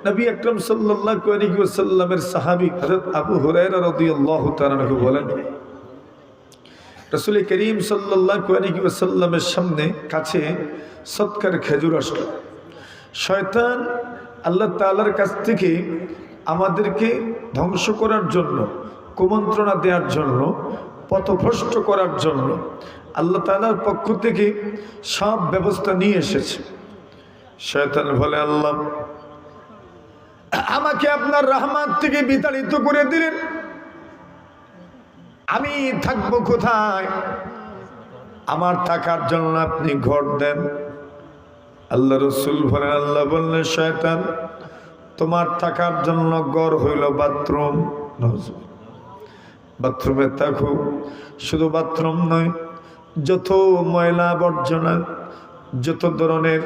নবী আকরাম সাল্লাল্লাহু আলাইহি ওয়াসাল্লামের সাহাবী হযরত আবু হুরায়রা রাদিয়াল্লাহু তাআলা আনহু বলেন, রাসূল করিম সাল্লাল্লাহু আলাইহি ওয়াসাল্লামের সামনে কাছে সৎকার খেজুর আসলো। শয়তান আল্লাহ তাআলার কাছ থেকে আমাদেরকে ধ্বংস করার জন্য, কুমন্ত্রণা দেওয়ার জন্য, পথভ্রষ্ট করার জন্য আল্লাহ তাআলার পক্ষ থেকে সব ব্যবস্থা নিয়ে এসেছে। শয়তান বলে, আল্লাহ আমাকে আপনার রহমত থেকে বিতাড়িত করে দিলেন, আমি থাকবো কোথায়? আমার থাকার জন্য আপনি ঘর দেন। আল্লাহ রসুল বলেন, আল্লাহ বললেন, শয়তান তোমার থাকার জন্য ঘর হইল বাথরুম, বাথরুমে থাকো। শুধু বাথরুম নয়, যত ময়লা আবর্জনা, যত ধরনের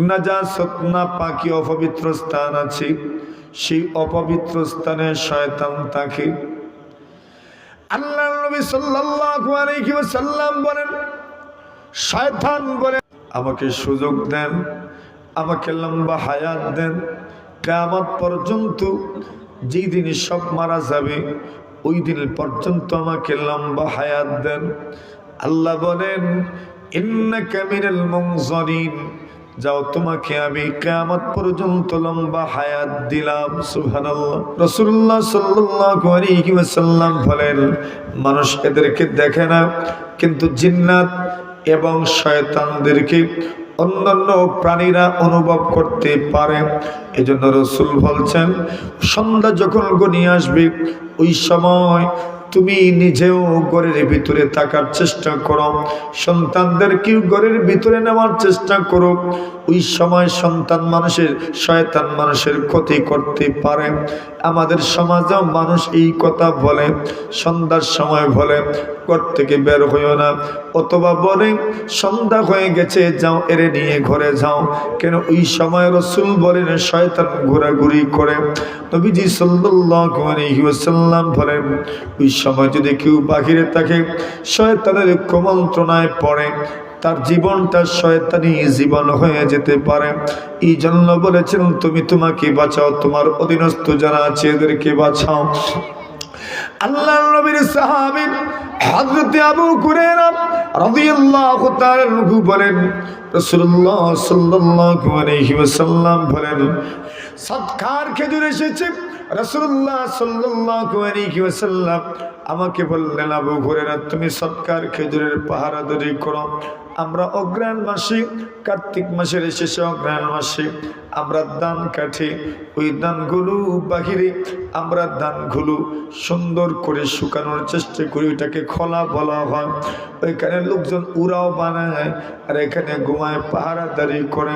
নাজাসত নাপাকি অপবিত্র স্থান আছে, সেই অপবিত্র স্থানে শয়তান থাকে। আল্লাহর নবী সাল্লাল্লাহু আলাইহি ওয়াসাল্লাম বলেন, শয়তান বলে, আমাকে সুযোগ দেন, আমাকে লম্বা হায়াত দেন, কিয়ামত পর্যন্ত যেই দিন সব মারা যাবে ওই দিন পর্যন্ত আমাকে লম্বা হায়াত দেন। আল্লাহ বলেন, ইন্নাকা মিনাল মুনজারিন, যাও তোমাকে আমি কিয়ামত পর্যন্ত লম্বা হায়াত দিলাম। সুবহানাল্লাহ। রাসূলুল্লাহ সাল্লাল্লাহু আলাইহি ওয়াসাল্লাম বলেন, মানুষ এদেরকে দেখে না, কিন্তু জিন্নাত এবং শয়তানদেরকে অন্যান্য প্রাণীরা অনুভব করতে পারে। এজন্য রাসূল বলছেন, সন্ধ্যা যখন ঘনিয়ে আসবে ওই সময় তুমি নিজেও ঘরের ভিতরে থাকার চেষ্টা করো, সন্তানদেরকেও ঘরের ভিতরে নেওয়ার চেষ্টা করো। ওই সময় সন্তান মানুষের, শয়তান মানুষের ক্ষতি করতে পারে। আমাদের সমাজেও মানুষ এই কথা বলে, সন্ধ্যার সময় বলে ঘর থেকে বের হইও না, অথবা বলে সন্ধ্যা হয়ে গেছে যাও এরে নিয়ে ঘরে যাও। কেন? ওই সময় রাসূল বলেন শয়তান ঘোরাঘুরি করে। নবীজি সাল্লাল্লাহু আলাইহি ওয়াসাল্লাম বলেন, ওই সময় যদি কেউ বাহিরে থাকে, শয়তানের কুমন্ত্রণায় পড়ে, তার জীবনটা শয়তানি জীবন হয়ে যেতে পারে। এই জন্য বলেছেন, তুমি তোমাকে বাঁচাও, তোমার অধীনস্থ যারা আছে এদেরকে বাঁচাও। আল্লাহর নবীর সাহাবী হযরত আবু হুরায়রা রাদিয়াল্লাহু তাআলা আনহু বলেন, রাসূলুল্লাহ সাল্লাল্লাহু আলাইহি ওয়াসাল্লাম বলেন, সদকার খেজুর এসেছে। রাসূলুল্লাহ সাল্লাল্লাহু আলাইহি ওয়াসাল্লাম আমাকে বললেন, আবু হুরায়রা তুমি সদকার খেজুরের পাহারাদারি করো। আমরা অগ্রহায়ণ মাসে, কার্তিক মাসের শেষে অগ্রহায়ণ মাসে আমরা ধান কাটি, ওই ধানগুলো বাহিরে আমরা ধানগুলো সুন্দর করে শুকানোর চেষ্টা করি, ওইটাকে খোলা বলা হয়। ওইখানে লোকজন উড়াও বানায় আর এখানে ঘুমায়, পাহারাদারি করে।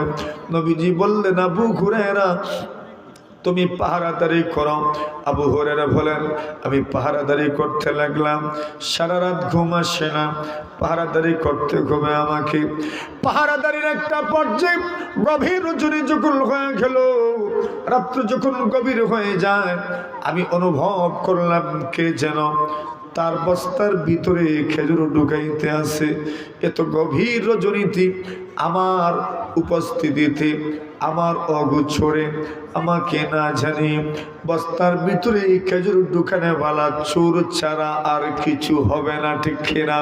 নবীজি বললেন, আবু হুরায়রা তুমি পাহারাদারি করো। আবু হুরায়রা বলেন, আমি পাহারাদারি করতে লাগলাম, সারা রাত ঘুম আসে না, পাহারাদারি করতে ঘুমে আমাকে। পাহারাদারির একটা পর্যায়ে গভীর রজনী যখন হয়ে গেল, রাত্র যখন গভীর হয়ে যায়, আমি অনুভব করলাম কে যেন তার বস্তার ভিতরে খেজুর ঢুকাইতে আছে। এত গভীর রজনীতে আমার উপস্থিতিতে, আমার অগোচরে, আমাকে না জানি বস্তার ভিতরে খেজুর ঢুকানে বালা চোর ছাড়া আর কিছু হবে না, ঠিক না?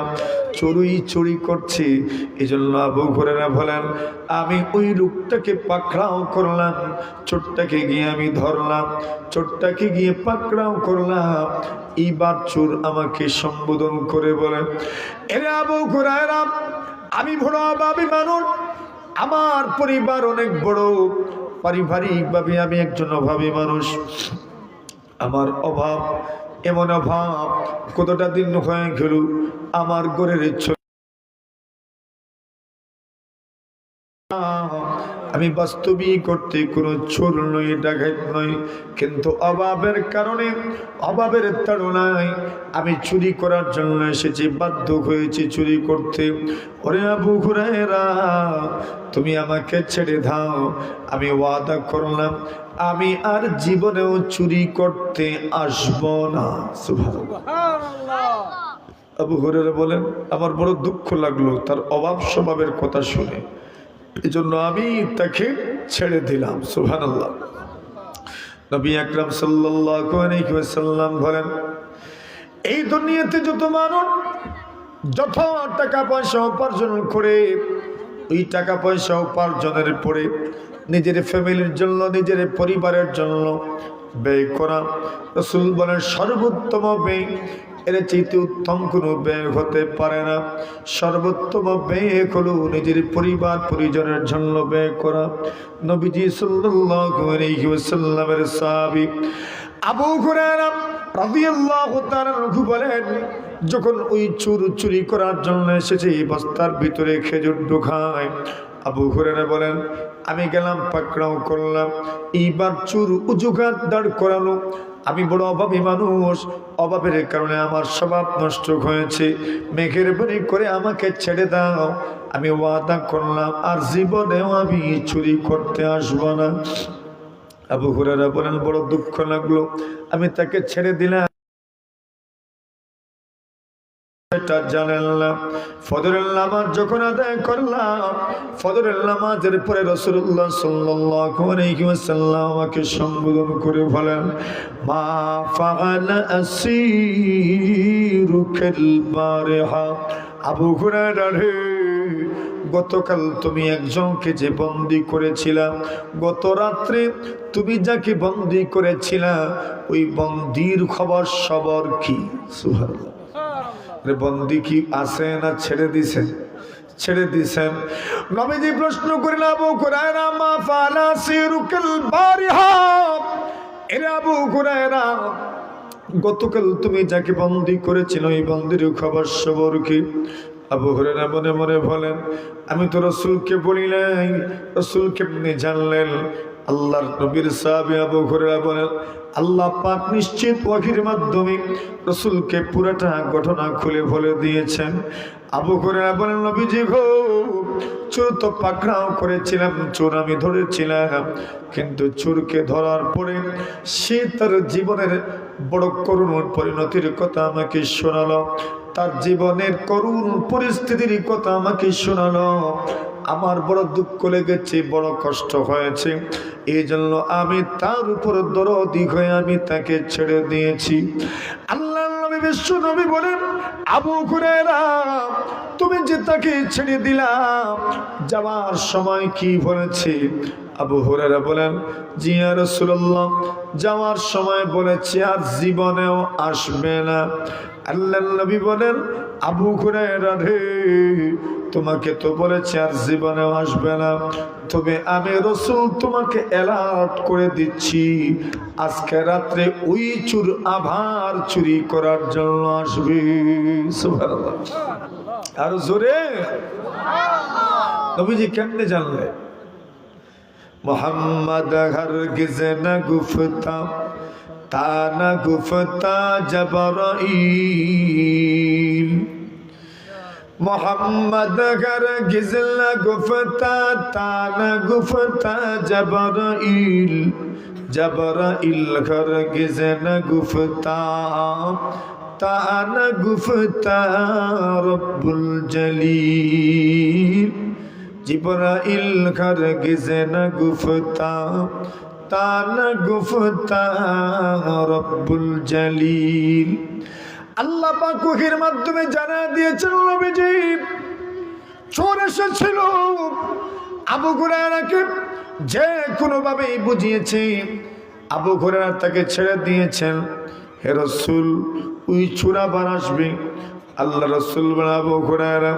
চুরি চুরি করছে। এই জন্য আবু হুরায়রা বলেন, আমি ওই লোকটাকে পাকড়াও করলাম, চোরটাকে গিয়ে আমি ধরলাম, চোরটাকে গিয়ে পাকড়াও করলাম। এইবার চোর আমাকে সম্বোধন করে বলে, এরে আবু হুরায়রা, আমি বড় অভাবী মানুষ, আমার পরিবার অনেক বড়, পারিবারিকভাবে আমি একজন অভাবী মানুষ। আমার অভাব, এমন অভাব কতটা দিন হয়ে গেল, আমার ঘরের ইচ্ছা আমি বাস্তবিক করতে কোনো চোর নই, ডাকাত নই, কিন্তু অভাবের কারণে, অভাবের তাড়নায় আমি চুরি করার জন্য এসেছি, বাধ্য হয়েছি চুরি করতে। ওরে আবু হুরায়রা, তুমি আমাকে ছেড়ে দাও, আমি ওয়াদা করলাম আমি আর জীবনেও চুরি করতে আসব না। সুবহানাল্লাহ। আবু হুরায়রা বলেন, আমার বড় দুঃখ লাগলো তার অভাব স্বভাবের কথা শুনে, এজন্য আমি তাকে ছেড়ে দিলাম। সুবহানাল্লাহ। নবী আকরাম সাল্লাল্লাহু আলাইহি ওয়াসাল্লাম বলেন, এই দুনিয়াতে যত মানুষ যত টাকা পয়সা উপার্জন করে, ওই টাকা পয়সা উপার্জনের পরে নিজের ফ্যামিলির জন্য, নিজের পরিবারের জন্য ব্যয় করা, রাসূল বলেন সর্বোত্তম ব্যয়, এর চাইতে উত্তম কোনো ব্যয় হতে পারে না। সর্বোত্তম ব্যয় হলো নিজের পরিবার পরিজনের জন্য ব্যয় করা। নবীজি সাল্লাল্লাহু আলাইহি ওয়াসাল্লামের সাহাবী আবু হুরায়রা রাদিয়াল্লাহু তাআলা আনহু বলেন, যখন ওই চোর চুরি করার জন্য এসেছে, বস্তার ভিতরে খেজুর ঢোকায়, আবু হুরায়রা বলেন, আমি গেলাম পাকড়াও করলাম, এইবার চোর উজুগাত দাঁড় করালো। আমি বড় অভাবী মানুষ, অভাবের কারণে আমার স্বভাব নষ্ট হয়েছে, মেহেরবানি করে আমাকে ছেড়ে দাও। আমি ওয়াদা করলাম আর জীবনেও আমি চুরি করতে আসবো না। আবু হুরায়রা বলেন, বড় দুঃখ লাগলো, আমি তাকে ছেড়ে দিলাম। জানেন না, ফজরের নামাজ যখন আদায় করলাম, ফজরের নামাজের পরে রাসূলুল্লাহ সাল্লাল্লাহু আলাইহি ওয়াসাল্লাম আমাকে সম্বোধন করে বলেন, মা ফাআলা আসীরুকাল বারিহা। আবু হুরায়রা রে, গতকাল তুমি একজনকে যে বন্দী করেছিলা, গত রাত্রে তুমি যাকে বন্দী করেছিলা, ওই বন্দীর খবর সবর কি? সুবহানাল্লাহ। বন্দী কি আছে না ছেড়ে দিছেন? ছেড়ে দিছেন। নবীজি প্রশ্ন করেন, আবু হুরায়রা মা ফাআলা আসীরুকাল বারিহা, এরে আবু হুরায়রা, গতকাল তুমি যাকে বন্দী করেছিল, ওই বন্দীর খবর সবর কি? আবু হুরায়রা মনে মনে বলেন, আমি তো রাসূলকে বলি নাই। রাসূল কেমনে জানলেন? আল্লাহর নবীর সাহাবী আবু হুরায়রা বলেন, আল্লাহ পাক নিশ্চিত ওহীর মাধ্যমে রাসূলকে পুরোটা ঘটনা খুলে বলে দিয়েছেন। আবু হুরায়রা বলেন, নবীজি গো, চোর তো পাকড়াও করেছিলাম, চোর আমি ধরেছিলাম, কিন্তু চোরকে ধরার পরে সে তার জীবনের বড় করুণ পরিণতির কথা আমাকে শোনালো, তার জীবনের করুণ পরিস্থিতির কথা আমাকে শোনালো। আমার বড় দুঃখ লেগেছে, বড় কষ্ট হয়েছে, এই জন্য আমি তার উপর দরদি হয়ে আমি তাকে ছেড়ে দিয়েছি। আল্লাহর নবী বিশ্ব নবী বলেন, আবু হুরায়রা, তুমি যে তাকে ছেড়ে দিলা, যাওয়ার সময় কি বলেছে? আবু হুরায়রা বলেন, জি ইয়া রাসূলুল্লাহ, যাওয়ার সময় বলেছে আর জীবনেও আসবে না। আল্লাহর নবী বলেন, আবু হুরায়রা রে, তোমাকে তো বলেছে আর জীবনেও আসবে না, তবে আমি রাসূল তোমাকে অ্যালার্ট করে দিচ্ছি, আজকে রাত্রে ওই চোর আবার চুরি করার জন্য আসবে। সুবহানাল্লাহ। আর জোরে নবীজি কেমনে জানলে? মোহাম্মদ হরগিজ না গুফতা, তা না গুফতা জিবরাইল, মোহাম্মদ হরগিজ না গুফতা, তা না গুফতা জিবরাইল, জিবরাইল হরগিজ না গুফতা, তা না গুফতা রব্বুল জলিল, জিবরাইল হরগিজ না গুফতা, তা না গুফতা রব্বুল জলিল। আল্লাহ পাক ওহীর মাধ্যমে জানা দিয়েছেন, নবীজি চোর এসেছিল, আবু হুরায়রাকে যে কোনোভাবে বুঝিয়েছে, আবু হুরায়রা তাকে ছেড়ে দিয়েছেন। হে রাসূল, ওই চোর আবার আসবে। আল্লাহ রাসূল বলেন, আবু হুরায়রা,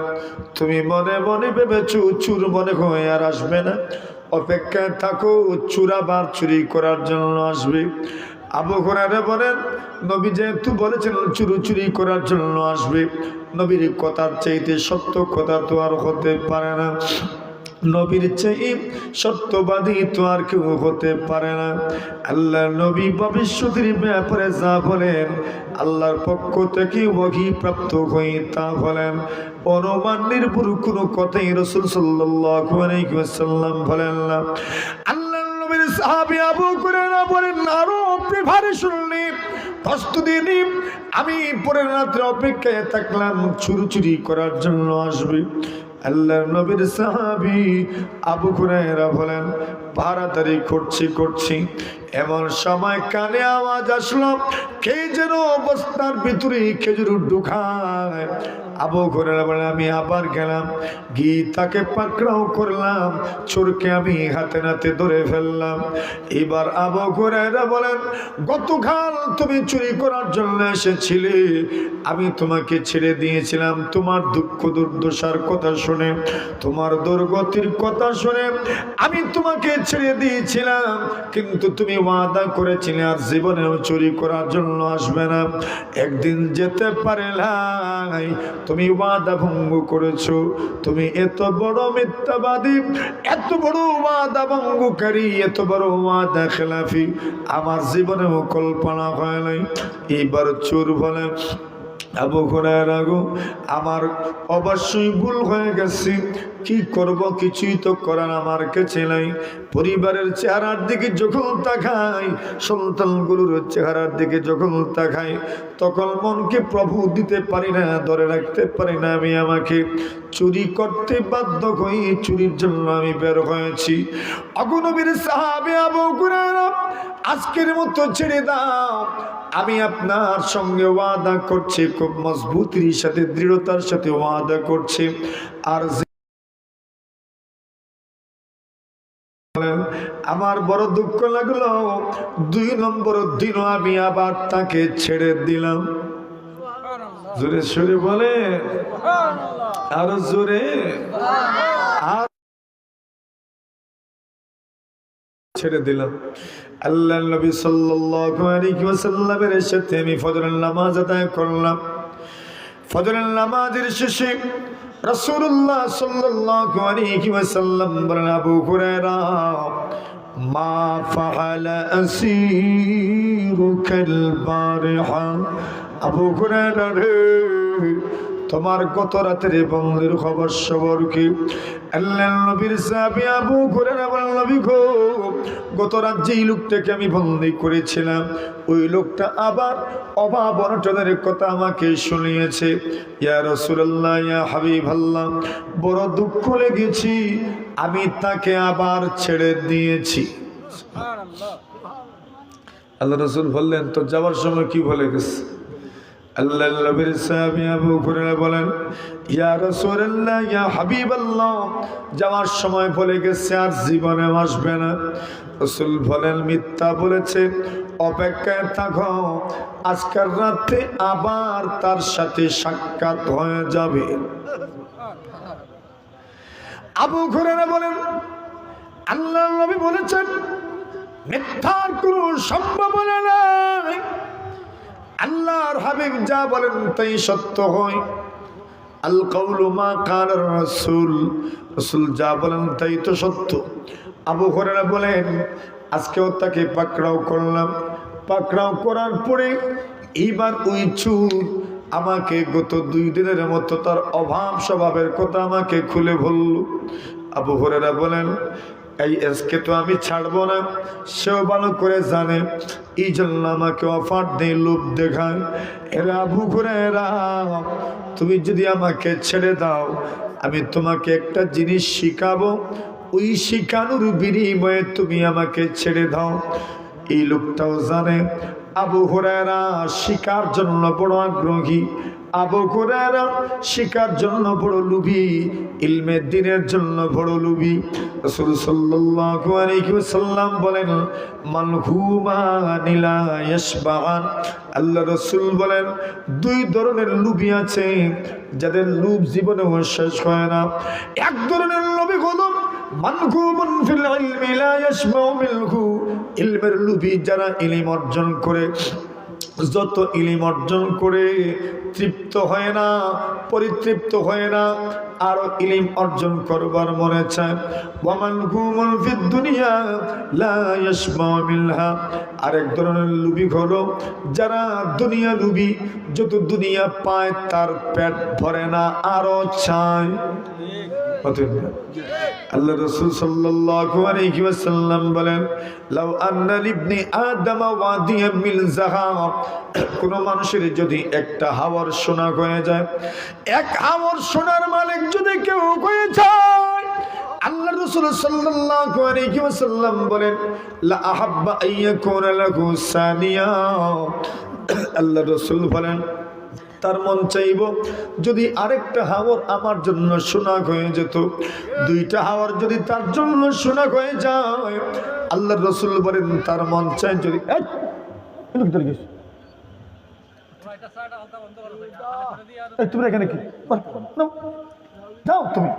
তুমি মনে মনে ভেবেছো চোর মনে হয় আর আসবে না, অপেক্ষায় থাকো, চোর আবার চুরি করার জন্য আসবে। আবু হুরায়রা বলেন, নবী যেহেতু বলেছেন চোর চুরি করার জন্য আসবে, নবীর কথার চাইতে সত্য কথা তো আর হতে পারে না, নবীর চেয়ে সত্যবাদী তো আর কেউ হতে পারে না। আল্লাহ নবী ভবিষ্যতের ব্যাপারে যা বলেন, আল্লাহর পক্ষ থেকে ওহী প্রাপ্ত হয়ে তা বলেন, অনুমান নির্ভর কোনো কথাই রাসূল সাল্লাল্লাহু আলাইহি ওয়াসাল্লাম বলেন না। আল্লাহর নবীর সাহাবী আবু হুরায়রা বলেন, আরো ভারী শুনলি, প্রস্তুতি নিই, আমি পরের রাত্রে অপেক্ষায় থাকলাম চুরি করার জন্য আসবে। আল্লাহর নবীর সাহাবী আবু হুরায়রা বলেন পারাতারি করছি এমন সময় কানে আওয়াজ আসলো কে যেন বস্তার ভিতরে খেজুর ঢুকায়। আবু হুরায়রা বলে আমি আবার গেলাম, গিয়ে তাকে পাকড়াও করলাম, চোরকে আমি হাতে নাতে ধরে ফেললাম। এবার আবু হুরায়রা বলেন গতকাল তুমি চুরি করার জন্য এসেছিলে, আমি তোমাকে ছেড়ে দিয়েছিলাম তোমার দুঃখ দুর্দশার কথা শুনে, তোমার দুর্গতির কথা শুনে আমি তোমাকে ছেড়ে দিয়েছিলাম, কিন্তু তুমি ওয়াদা করেছিলে আর জীবনেও চুরি করার জন্য আসবে না। একদিন যেতে পারে নাই, তুমি ওয়াদা ভঙ্গ করেছো। তুমি এত বড় মিথ্যাবাদী, এত বড় ওয়াদা ভঙ্গকারী, এত বড় ওয়াদা খেলাফি আমার জীবনেও কল্পনা হয় নাই। এইবার চোর বলে আবু হুরায়রা গো, আমার অবশ্যই ভুল হয়ে গেছে, কি করব কিছুই তো করার আমার কাছে নাই। পরিবারের চেহারার দিকে যখন তাকাই, সন্তানগুলোর চেহারার দিকে যখন তাকাই, তখন মনকে প্রভু দিতে পারি না, ধরে রাখতে পারি না। আমি আমাকে চুরি করতে বাধ্য হই, চুরির জন্য আমি বের হয়েছি। ওগো নবীর সাহাবী আবু হুরায়রা, আজকের মতো ছেড়ে দাও, আমি আপনার সঙ্গে ওয়াদা করছি, খুব মজবুতির সাথে দৃঢ়তার সাথে ওয়াদা করছি। আর আমার বড় দুঃখ লাগলো, 2 নম্বর দিনও আমি আবার তাকে ছেড়ে দিলাম। জোরে সরে বলে আর জোরে, আর ছেড়ে দিলাম। আল্লাহ নবী সাল্লাল্লাহু আলাইহি ওয়াসাল্লামের সাথে আমি ফজরের নামাজ আদায় করলাম। ফজরের নামাজের শেষে রাসূলুল্লাহ সাল্লাল্লাহু আলাইহি ওয়াসাল্লাম বলেন আবু হুরায়রা মা ফাআলা আসীরুকাল বারিহা। আবু হুরায়রা রে, তোমার গত রাতের বন্ধের খবর সবর কি? আল্লাহর নবীর সাহাবী আবু হুরায়রা বলেন নবী গো, গত রাত যেই লোকটাকে আমি বন্দী করেছিলাম, ওই লোকটা আবার অভাব অনটনের কথা আমাকে শুনিয়েছে। ইয়া রাসূলুল্লাহ, ইয়া হাবিবাল্লাহ, বড় দুঃখ লেগেছি, আমি তাকে আবার ছেড়ে দিয়েছি। আল্লাহ রাসূল বললেন তো যাওয়ার সময় কি বলে গেছে? আল্লাহর নবীর সাহাবী আবু হুরায়রা বলেন ইয়া রাসূলুল্লাহ, ইয়া হাবিবাল্লাহ, যাওয়ার সময় বলে গেছে আর জীবনে আসবে না। রাসূল বলেন মিথ্যা বলেছে, অপেক্ষায় থাকো, আজকের রাতে আবার তার সাথে সাক্ষাৎ হয়ে যাবে। আবু হুরায়রা বলেন আল্লাহর নবী বলেছেন মিথ্যার কোনো সম্ভাবনা নাই, আল্লাহর হাবিব যা বলেন তাই সত্য হয়। আল কাউলু মা কালার রাসূল, রাসূল যা বলেন তাই তো সত্য। আবু হুরায়রা বলেন আজকেও তাকে পাকড়াও করলাম, পাকড়াও করার পরে এইবার ওই চোর আমাকে গত 2 দিনের মতো তার অভাব স্বভাবের কথা আমাকে খুলে বলল। আবু হুরায়রা বলেন এই আজকে তো আমি ছাড়বো না, সেও ভালো করে জানে, এই জন্য আমাকে অফার দিয়ে লোভ দেখায়। এরা আবু হুরায়রা, তুমি যদি আমাকে ছেড়ে দাও, আমি তোমাকে একটা জিনিস শিখাবো, ওই শিখানোর বিনিময়ে তুমি আমাকে ছেড়ে দাও। এই লোকটাও জানে আবু হুরায়রা শিকার জন্য বড় আগ্রহী, আবু হুরায়রা শিকার জন্য বড় লোভী, ইলমে দ্বীনের জন্য বড় লোভী। রাসূল সাল্লাল্লাহু আলাইহি ওয়াসাল্লাম বলেন মালহুমানি লা ইয়াশবাআন। আল্লাহ রাসূল বলেন 2 ধরনের লোভী আছে যাদের লোভ জীবনেও শেষ হয় না। এক ধরনের লোভী হলো মানগুবুন ফিল ইলমি লা ইয়াশবাউ মিনহু, ইলমের লোভী যারা ইলম অর্জন করে, যত ইলম অর্জন করে তৃপ্ত হয় না, পরিতৃপ্ত হয় না, আরো ইলম অর্জন করবার মনে চায়। ওয়ামান গুমুল ফিদ দুনিয়া লা ইয়াশবাউ মিনহা, আরেক ধরনের লোভী হলো যারা দুনিয়া লোভী, যত দুনিয়া পায় তার পেট ভরে না, আরো চায়। আল্লাহ রাসূল সাল্লাল্লাহু আলাইহি ওয়াসাল্লাম বলেন, লাউ আন্না লিবনি আদম ওয়াদিয়াম মিন যাহাব, কোন মানুষের যদি একটা হাওর সোনা হয়ে যায়, এক হাওর সোনার মালিক যদি কেউ হয়ে যায়, আল্লাহ রাসূল সাল্লাল্লাহু আলাইহি ওয়াসাল্লাম বলেন, লা আহাব্বা আইয়াকুনা লাহু সানিয়া, আল্লাহ রাসূল বলেন তার মন চাইব যদি আরেকটা হাওর আমার জন্য সোনা হয়ে যেত, দুইটা হাওর যদি তার জন্য সোনা হয়ে যায়, আল্লাহর রাসূল বলেন তার মন চায় যদি তুমি এখানে কি যাও তুমি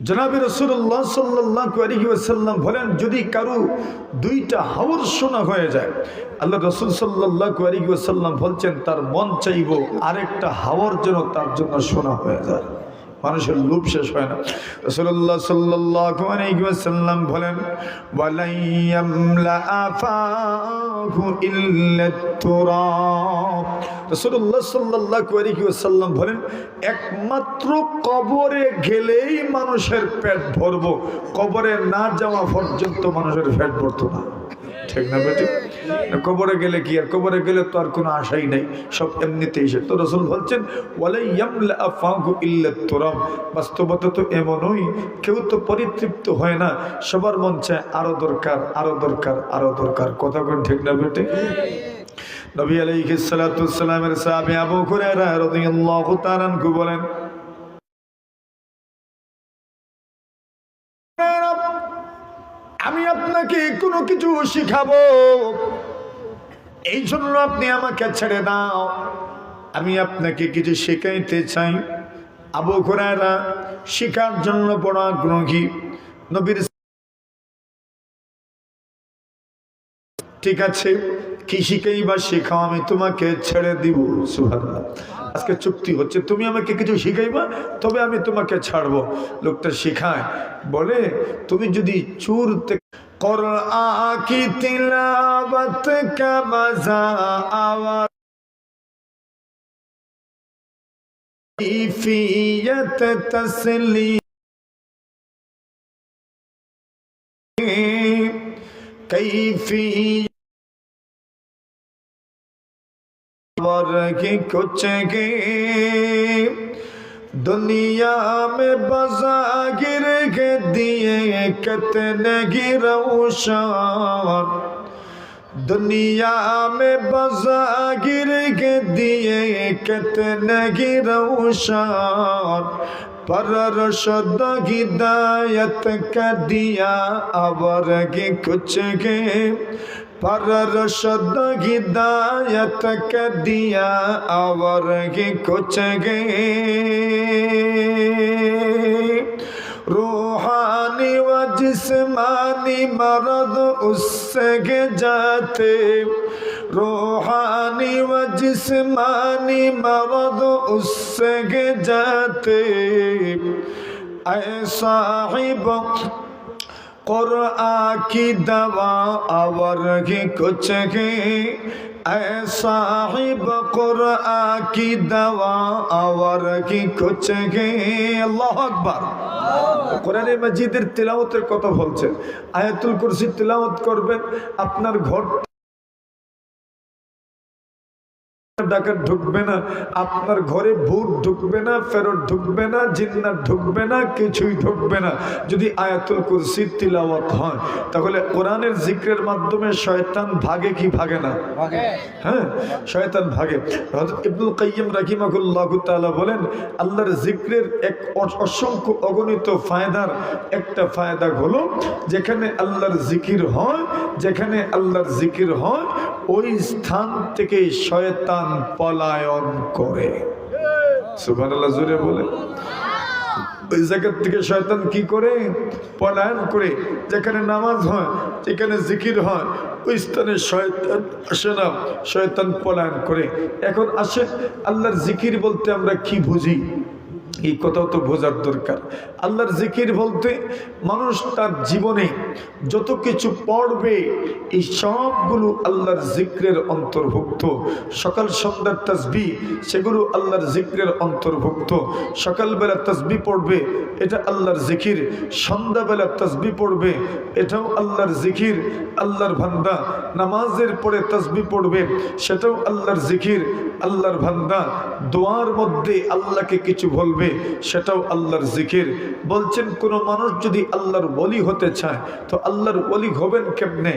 জনাবে রাসূলুল্লাহ সাল্লাল্লাহু আলাইহি ওয়াসাল্লাম বলেন যদি কারো দুইটা হাওর সোনা হয়ে যায়, আল্লাহ রাসূল সাল্লাল্লাহু আলাইহি ওয়াসাল্লাম বলছেন তার মন চাইবো আরেকটা হাওর যেন তার জন্য সোনা হয়ে যায়। মানুষের লোভ শেষ হয় না। রাসূলুল্লাহ সাল্লাল্লাহু আলাইহি ওয়াসাল্লাম বলেন, ওয়ালা ইয়ামলা আফাহু ইল্লা তুরাব, রাসূলুল্লাহ সাল্লাল্লাহু আলাইহি ওয়াসাল্লাম বলেন একমাত্র কবরে গেলেই মানুষের পেট ভরবো, কবরে না যাওয়া পর্যন্ত মানুষের পেট ভরতো না। ঠিক না বেটি? কবরে গেলে কি আর, কবরে গেলে তো আর কোনো আশাই নাই, সব এমনিতেই সে। তো রাসূল বলছেন ওয়ালা ইয়ামলা আফাহু ইল্লা তুরাব, বাস্তবতা তো এমনই, কেউ তো পরিতৃপ্ত হয় না, সবার মন চায় আরো দরকার, আরো দরকার, আরো দরকার। কথা কোন ঠিক না বেটি? নবী আলাইহিস সালাতু ওয়াস সালামের সাহাবী আবু হুরায়রা রাদিয়াল্লাহু তাআলা আনহু বলেন, আমি আপনাকে কোনো কিছু শিখাবো, এই জন্য আপনি আমাকে ছেড়ে দাও, আমি আপনাকে কিছু শেখাইতে চাই। আবু হুরায়রা শিখার জন্য বড় আগ্রহী। নবীর ঠিক আছে কি শিখাইবা শেখাও, আমি তোমাকে ছেড়ে দিব। সুবহানাল্লাহ, আজকে চুক্তি হচ্ছে, তুমি আমাকে কিছু শিখাইবা তবে আমি তোমাকে ছাড়বো। লোকটা শিখায়, বলে তুমি যদি চুর কুরআন কি তিলাওয়াত কা মজা আওয়াজ कैफियत तस्लीम कैफियत वर्गी कुछ गे दुनिया में बज़ागिर के दिए कितने गिरौशान, दुनिया में बज़ागिर के दिए कितने गिरौशान, पर रशद हिदायत का दिया अवर की कुछ गे, पर रशद हिदायत का दिया अवर की कुछ गे, रूहानी व जिस्मानी मरद उससे गे जाते, रूहानी व जिस्मानी मरद उससे गे जाते, ऐ साहिब कुरआन की दवा और ही कुछ गे, ऐ साहिब कुरआन की दवा और की कुछ गे। আল্লাহু আকবার। কোরআনে মাজিদের তিলাওয়াতের কথা বলছেন, আয়াতুল কুরসি তিলাওয়াত করবেন, আপনার ঘর ডাকাত ঢুকবে না, আপনার ঘরে ভূত ঢুকবে না, ফেরত ঢুকবে না, জিন্নাত ঢুকবে না, কিছুই ঢুকবে না। যদি আয়াতুল কুরসি তিলাওয়াত হয়, তাহলে কোরআনের জিক্রের মাধ্যমে শয়তান ভাগে কি ভাগে না? হ্যাঁ, শয়তান ভাগে। হযরত ইবনুল কাইয়্যিম রাহিমাহুল্লাহু তাআলা বলেন, আল্লাহর জিক্রের এক অসংখ্য অগণিত ফায়দার একটা ফায়দা হলো, যেখানে আল্লাহর জিকির হয়, যেখানে আল্লাহর জিকির হয়, ওই স্থান থেকে শয়তান পলায়ন করে। সুবহানাল্লাহ, জোরে বলে। ওই জায়গা থেকে শয়তান কি করে? পলায়ন করে। যেখানে নামাজ হয়, যেখানে জিকির হয়, ওই স্থানে শয়তান আসে না, শয়তান পলায়ন করে। এখন আসে আল্লাহর জিকির বলতে আমরা কি বুঝি? এই কথাও তো বোঝার দরকার। আল্লাহর জিকির বলতে মানুষ তার জীবনে যত কিছু পড়বে এই সবগুলো আল্লাহর জিক্রের অন্তর্ভুক্ত। সকাল সন্ধ্যার তাসবিহ সেগুলো আল্লাহর জিক্রের অন্তর্ভুক্ত। সকালবেলা তাসবিহ পড়বে এটা আল্লাহর জিকির, সন্ধ্যাবেলা তাসবিহ পড়বে এটাও আল্লাহর জিকির। আল্লাহর বান্দা নামাজের পরে তাসবিহ পড়বে সেটাও আল্লাহর জিকির। আল্লাহর বান্দা দোয়ার মধ্যে আল্লাহকে কিছু বলবে সেটাও আল্লাহর জিকির। বলছেন কোন মানুষ যদি আল্লাহর ওলি হতে চায় তো আল্লাহর ওলি হবেন কেমনে?